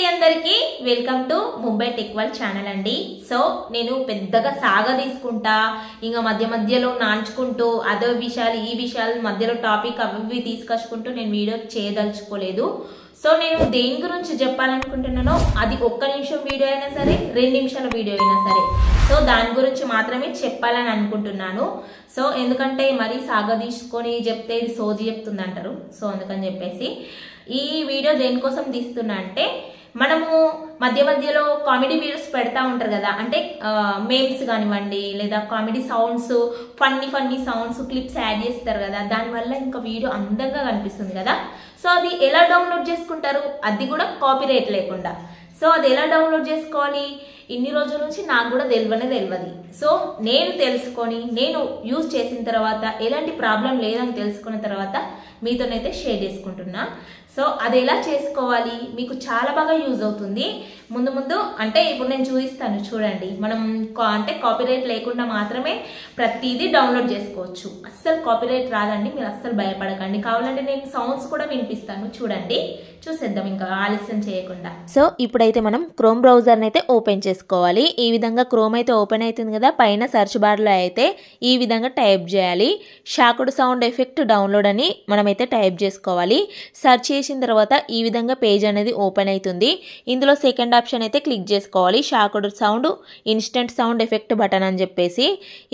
అందరికీ welcome to Mumbai tech world channel అండి. So నేను పెద్దగా సాగా తీసుకుంటా ఇంకా మధ్య మధ్యలో నాంచుకుంటూ అదో విషయాలు ఈ విషయాలు మధ్యలో టాపిక్ అవి తీసుకొచ్చుకుంటూ నేను వీడియో చేయదలుచుకోలేదు. సో నేను దేని గురించి చెప్పాలనుకుంటున్నానో అది 1 నిమిషం వీడియో అయినా సరే 2 నిమిషాల వీడియో అయినా సరే సో దాని గురించి మాత్రమే చెప్పాలని అనుకుంటున్నాను. సో ఎందుకంటే మరీ సాగా తీసుకొని చెప్తే ఇది సోది చెప్తుంది అంటారు. సో అందుకని చెప్పేసి ఈ వీడియో దేనికోసం తీస్తున్నా అంటే మనము మధ్య మధ్యలో కామెడీ వీడియోస్ పెడతా ఉంటారు కదా, అంటే మేమ్స్ కానివ్వండి లేదా comedy sounds funny sounds clips add చేస్తారు కదా, దానివల్ల ఇంకా వీడియో అందంగా కనిపిస్తుంది కదా. సో అది ఎలా డౌన్లోడ్ చేసుకుంటారు, అది కూడా కాపీరైట్ లేకుండా. సో అది ఎలా డౌన్లోడ్ చేసుకోవాలి ఇన్ని రోజుల నుంచి నాకు కూడా తెలియదు. సో నేను తెలుసుకొని నేను యూజ్ చేసిన తర్వాత ఎలాంటి ప్రాబ్లం లేదని తెలుసుకున్న తర్వాత మీతోనైతే షేర్ చేసుకుంటున్నా. సో అది ఎలా చేసుకోవాలి మీకు చాలా బాగా యూజ్ అవుతుంది. ముందు అంటే ఇప్పుడు నేను చూపిస్తాను చూడండి. మనం అంటే కాపీరైట్ లేకుండా మాత్రమే ప్రతిదీ డౌన్లోడ్ చేసుకోవచ్చు. అస్సలు కాపీరైట్ రాదండి, మీరు అస్సలు భయపడకండి. కావాలంటే నేను సౌండ్స్ కూడా వినిపిస్తాను, చూడండి. చూసేద్దాం ఇంకా ఆలస్యం చేయకుండా. సో ఇప్పుడైతే మనం క్రోమ్ బ్రౌజర్ని అయితే ఓపెన్ చేసుకోవాలి. ఈ విధంగా క్రోమ్ అయితే ఓపెన్ అవుతుంది కదా, పైన సెర్చ్ బార్లో అయితే ఈ విధంగా టైప్ చేయాలి. షాకుడ్ సౌండ్ ఎఫెక్ట్ డౌన్లోడ్ అని మనమైతే టైప్ చేసుకోవాలి. సెర్చ్ చేసిన తర్వాత ఈ విధంగా పేజ్ అనేది ఓపెన్ అవుతుంది. ఇందులో సెకండ్ ఆప్షన్ అయితే క్లిక్ చేసుకోవాలి, షాకుడ్ sound instant sound effect button అని చెప్పేసి.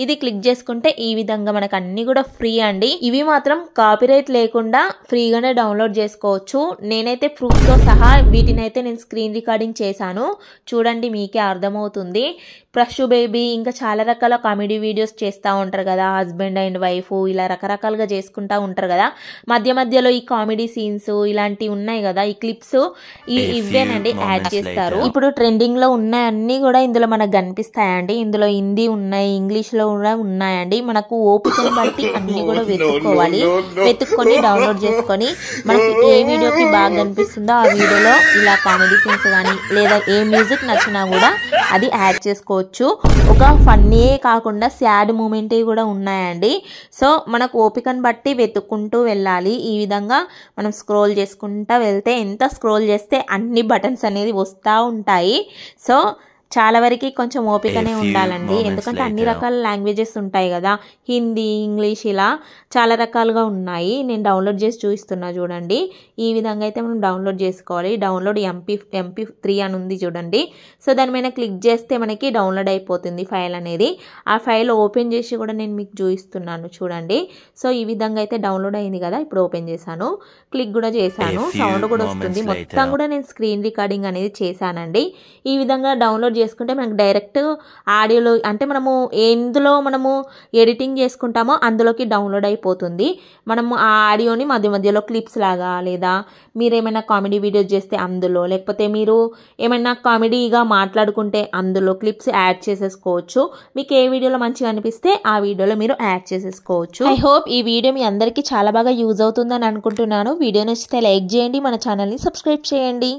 ఇది క్లిక్ చేసుకుంటే ఈ విధంగా మనకు అన్ని కూడా ఫ్రీ అండి. ఇవి మాత్రం కాపీరైట్ లేకుండా ఫ్రీగానే డౌన్లోడ్ చేసుకోవచ్చు. నేనైతే ప్రూఫ్తో సహా వీటినైతే నేను స్క్రీన్ రికార్డింగ్ చేశాను, చూడండి మీకే అర్థమవుతుంది. ప్రషు బేబీ ఇంకా చాలా రకాల కామెడీ వీడియోస్ చేస్తూ ఉంటారు కదా, హస్బెండ్ అండ్ వైఫ్ ఇలా రకరకాలుగా చేసుకుంటూ ఉంటారు కదా. మధ్య మధ్యలో ఈ కామెడీ సీన్స్ ఇలాంటివి ఉన్నాయి కదా, ఈ క్లిప్స్ ఇవేనండి యాడ్ చేస్తారు. ఇప్పుడు ట్రెండింగ్ లో ఉన్నాయి అన్ని కూడా ఇందులో మనకు కనిపిస్తాయండి. ఇందులో హిందీ ఉన్నాయి, ఇంగ్లీష్ లో కూడా ఉన్నాయండి. మనకు ఓపికని బట్టి అన్ని కూడా వెతుక్కోవాలి. వెతుక్కొని డౌన్లోడ్ చేసుకొని మనకి ఏ వీడియోకి బాగా కనిపిస్తుందో ఆ వీడియోలో ఇలా కామెడీ సీన్స్ కానీ లేదా ఏ మ్యూజిక్ నచ్చినా కూడా అది యాడ్ చేసుకోవచ్చు. ఒక ఫన్నీయే కాకుండా సాడ్ మూమెంట్ కూడా ఉన్నాయండి. సో మనకు ఓపికను బట్టి వెతుక్కుంటూ వెళ్ళాలి. ఈ విధంగా మనం స్క్రోల్ చేసుకుంటూ వెళ్తే ఎంత స్క్రోల్ చేస్తే అన్ని బటన్స్ అనేది వస్తూ ఉంటాయి. సో చాలా వరకు కొంచెం ఓపికనే ఉండాలండి, ఎందుకంటే అన్ని రకాల లాంగ్వేజెస్ ఉంటాయి కదా, హిందీ ఇంగ్లీష్ ఇలా చాలా రకాలుగా ఉన్నాయి. నేను డౌన్లోడ్ చేసి చూపిస్తున్నా చూడండి. ఈ విధంగా అయితే మనం డౌన్లోడ్ చేసుకోవాలి. డౌన్లోడ్ MP3 అని ఉంది చూడండి. సో దాని మీద క్లిక్ చేస్తే మనకి డౌన్లోడ్ అయిపోతుంది ఫైల్ అనేది. ఆ ఫైల్ ఓపెన్ చేసి కూడా నేను మీకు చూపిస్తున్నాను చూడండి. సో ఈ విధంగా అయితే డౌన్లోడ్ అయింది కదా, ఇప్పుడు ఓపెన్ చేశాను, క్లిక్ కూడా చేశాను, సౌండ్ కూడా వస్తుంది. మొత్తం కూడా నేను స్క్రీన్ రికార్డింగ్ అనేది చేశానండి. ఈ విధంగా డౌన్లోడ్ చేసుకుంటే మనకు డైరెక్ట్ ఆడియోలో అంటే మనము ఎందులో మనము ఎడిటింగ్ చేసుకుంటామో అందులోకి డౌన్లోడ్ అయిపోతుంది. మనము ఆ ఆడియోని మధ్య మధ్యలో క్లిప్స్ లాగా లేదా మీరు ఏమైనా కామెడీ వీడియోస్ చేస్తే అందులో, లేకపోతే మీరు ఏమైనా కామెడీగా మాట్లాడుకుంటే అందులో క్లిప్స్ యాడ్ చేసేసుకోవచ్చు. మీకు ఏ వీడియోలో మంచిగా అనిపిస్తే ఆ వీడియోలో మీరు యాడ్ చేసేసుకోవచ్చు. ఐ హోప్ ఈ వీడియో మీ అందరికీ చాలా బాగా యూజ్ అవుతుందని అనుకుంటున్నాను. వీడియో నచ్చితే లైక్ చేయండి, మన ఛానల్ని సబ్స్క్రైబ్ చేయండి.